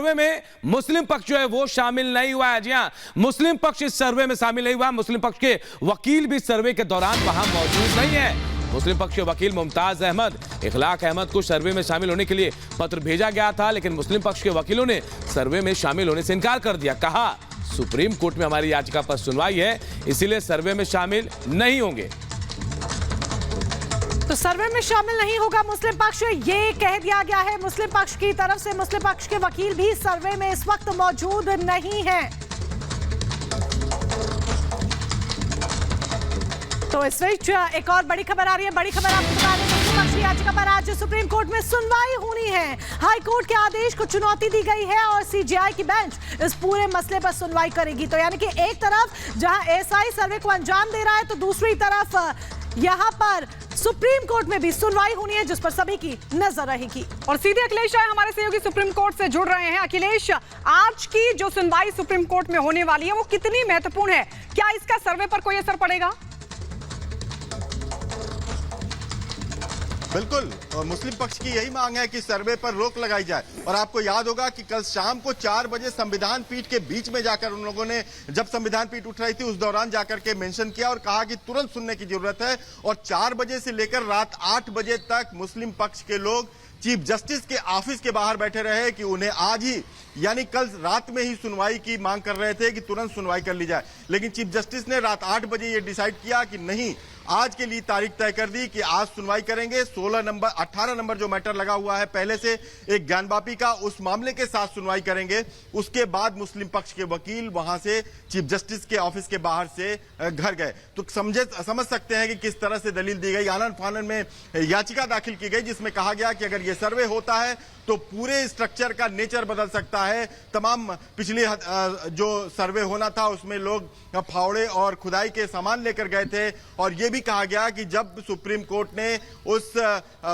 सर्वे में मुस्लिम पक्ष जो है वो शामिल नहीं हुआ है। जी हां, मुस्लिम पक्ष इस सर्वे में शामिल नहीं हुआ। मुस्लिम पक्ष के वकील भी सर्वे के दौरान वहां मौजूद नहीं है। मुस्लिम पक्ष के वकील मुमताज अहमद, इखलाक अहमद को सर्वे में शामिल होने के लिए पत्र भेजा गया था, लेकिन मुस्लिम पक्ष के वकीलों ने सर्वे में शामिल होने से इनकार कर दिया। कहा सुप्रीम कोर्ट में हमारी याचिका पर सुनवाई है, इसीलिए सर्वे में शामिल नहीं होंगे। तो सर्वे में शामिल नहीं होगा मुस्लिम पक्ष, ये कह दिया गया है मुस्लिम पक्ष की तरफ से। मुस्लिम पक्ष के वकील भी सर्वे में इस वक्त मौजूद नहीं है। तो इस बीच एक और बड़ी खबर आ रही है। बड़ी खबर आपको बता दें, मुस्लिम पक्ष की याचिका पर आज सुप्रीम कोर्ट में सुनवाई होनी है। हाई कोर्ट के आदेश को चुनौती दी गई है और सीजेआई की बेंच इस पूरे मसले पर सुनवाई करेगी। तो यानी कि एक तरफ जहां एएसआई सर्वे को अंजाम दे रहा है, तो दूसरी तरफ यहां पर सुप्रीम कोर्ट में भी सुनवाई होनी है, जिस पर सभी की नजर रहेगी। और सीधे अखिलेश राय हमारे सहयोगी सुप्रीम कोर्ट से जुड़ रहे हैं। अखिलेश, आज की जो सुनवाई सुप्रीम कोर्ट में होने वाली है वो कितनी महत्वपूर्ण है? क्या इसका सर्वे पर कोई असर पड़ेगा? बिल्कुल, और मुस्लिम पक्ष की यही मांग है कि सर्वे पर रोक लगाई जाए। और आपको याद होगा कि कल शाम को 4 बजे संविधान पीठ के बीच में जाकर उन लोगों ने, जब संविधान पीठ उठ रही थी उस दौरान जाकर के मेंशन किया और कहा कि तुरंत सुनने की जरूरत है। और 4 बजे से लेकर रात 8 बजे तक मुस्लिम पक्ष के लोग चीफ जस्टिस के ऑफिस के बाहर बैठे रहे कि उन्हें आज ही, यानी कल रात में ही सुनवाई की मांग कर रहे थे कि तुरंत सुनवाई कर ली जाए। लेकिन चीफ जस्टिस ने रात 8 बजे ये डिसाइड किया कि नहीं, आज के लिए तारीख तय कर दी कि आज सुनवाई करेंगे। 18 नंबर जो मैटर लगा हुआ है पहले से एक ज्ञानवापी का, उस मामले के साथ सुनवाई करेंगे। उसके बाद मुस्लिम पक्ष के वकील वहां से चीफ जस्टिस के ऑफिस के बाहर से घर गए। तो समझ सकते हैं कि किस तरह से दलील दी गई। आनन फानन में याचिका दाखिल की गई जिसमें कहा गया कि अगर यह सर्वे होता है तो पूरे स्ट्रक्चर का नेचर बदल सकता है। तमाम पिछले जो सर्वे होना था उसमें लोग फावड़े और खुदाई के सामान लेकर गए थे। और यह भी कहा गया कि जब सुप्रीम कोर्ट ने उस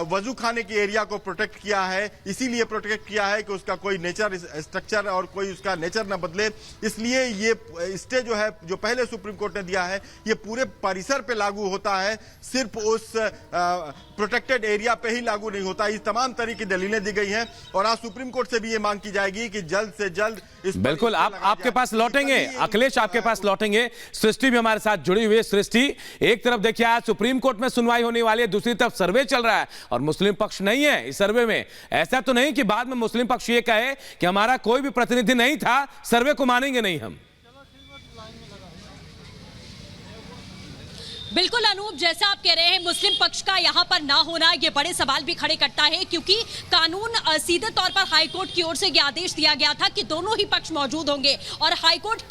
वजू खाने की एरिया को प्रोटेक्ट किया है, इसीलिए प्रोटेक्ट किया है कि उसका कोई नेचर स्ट्रक्चर और कोई उसका नेचर न बदले। इसलिए ये स्टे जो है, जो पहले सुप्रीम कोर्ट ने दिया है, ये पूरे परिसर पे लागू होता है, सिर्फ उस प्रोटेक्टेड एरिया पे ही लागू नहीं होता। इस तमाम तरह की दलीलें दी गई हैं और आज सुप्रीम कोर्ट से भी ये मांग की जाएगी कि जल्द से जल्द इस बिल्कुल आपके पास लौटेंगे अखिलेश, आपके पास लौटेंगे। सृष्टि भी हमारे साथ जुड़ी हुई है। सृष्टि, एक तरफ देखिए आज सुप्रीम कोर्ट में सुनवाई होने वाली है, दूसरी तरफ सर्वे चल रहा है और मुस्लिम पक्ष नहीं है इस सर्वे में। ऐसा तो नहीं कि बाद में मुस्लिम पक्ष ये कहे कि हमारा कोई भी प्रतिनिधि नहीं था, सर्वे को मानेंगे नहीं हम। बिल्कुल अनूप, जैसा आप कह रहे हैं, मुस्लिम पक्ष का यहाँ पर ना होना ये बड़े सवाल भी खड़े करता है, क्योंकि कानून सीधे तौर पर हाईकोर्ट की ओर से ये आदेश दिया गया था कि दोनों ही पक्ष मौजूद होंगे। और हाईकोर्ट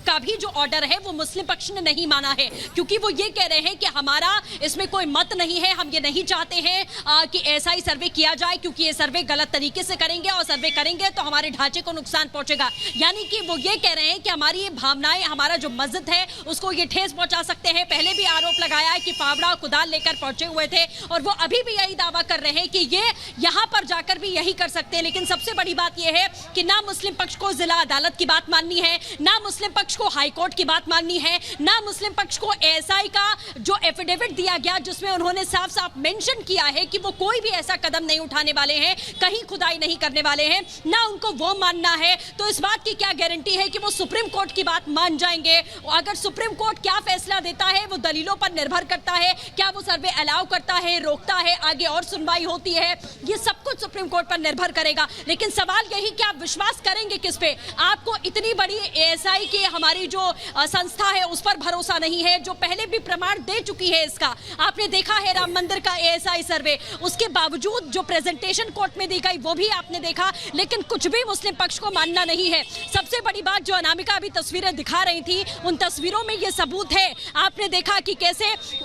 का भी जो ऑर्डर है वो मुस्लिम पक्ष ने नहीं माना है, क्योंकि वो ये कह रहे हैं कि हमारा इसमें कोई मत नहीं है, हम ये नहीं चाहते हैं कि ऐसा ही सर्वे किया जाए, क्योंकि ये सर्वे गलत तरीके से करेंगे और सर्वे करेंगे तो हमारे ढांचे को नुकसान पहुंचेगा। यानी कि वो ये कह रहे हैं कि हमारी ये भावनाएं, हमारा जो मस्जिद है उसको ये ठेस पहुंचा सकते हैं। पहले भी आरोप लगाया है कि फावड़ा और कुदाल लेकर पहुंचे हुए थे और वो अभी भी यही दावा कर रहे हैं कि ये यहां पर जाकर भी यही कर सकते हैं। लेकिन सबसे बड़ी बात यह है कि ना मुस्लिम पक्ष को जिला अदालत की बात माननी है, ना मुस्लिम पक्ष को हाई कोर्ट की बात माननी है, ना मुस्लिम पक्ष को एएसआई का जो एफिडेविट दिया गया जिसमें उन्होंने साफ साफ मेंशन किया है कि वो कोई भी ऐसा कदम नहीं उठाने वाले हैं, कहीं खुदाई नहीं करने वाले हैं, ना उनको वो मानना है। तो इस बात की क्या गारंटी है कि वो सुप्रीम कोर्ट की बात मान जाएंगे? अगर सुप्रीम कोर्ट क्या फैसला देता है वो दलीलों पर निर्भर करता है। क्या वो सर्वे अलाउ करता है, रोकता है, आगे और सुनवाई होती है, ये सब कुछ सुप्रीम कोर्ट पर निर्भर करेगा। लेकिन सवाल यही कि आप विश्वास करेंगे किस पे? आपको इतनी बड़ी एएसआई की हमारी जो संस्था है उस पर भरोसा नहीं है, जो पहले भी प्रमाण दे चुकी है इसका। आपने देखा है राम मंदिर का एएसआई सर्वे, उसके बावजूद जो प्रेजेंटेशन कोर्ट में दी गई वो भी आपने देखा, लेकिन कुछ भी मुस्लिम पक्ष को मानना नहीं है। सबसे बड़ी बात, जो अनामिका अभी तस्वीरें दिखा रही थी, उन तस्वीरों में ये सबूत है। आपने देखा कि कैसे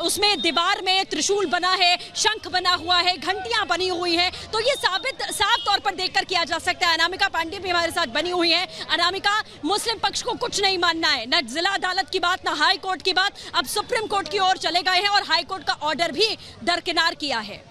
उसमें दीवार में त्रिशूल बना है, शंख बना हुआ है, घंटियां बनी हुई हैं। तो ये साफ तौर पर देखकर किया जा सकता है। अनामिका पांडे भी हमारे साथ बनी हुई है। अनामिका, मुस्लिम पक्ष को कुछ नहीं मानना है, न जिला अदालत की बात, न हाई कोर्ट की बात। अब सुप्रीम कोर्ट की ओर चले गए हैं और हाई कोर्ट का ऑर्डर भी दरकिनार किया है।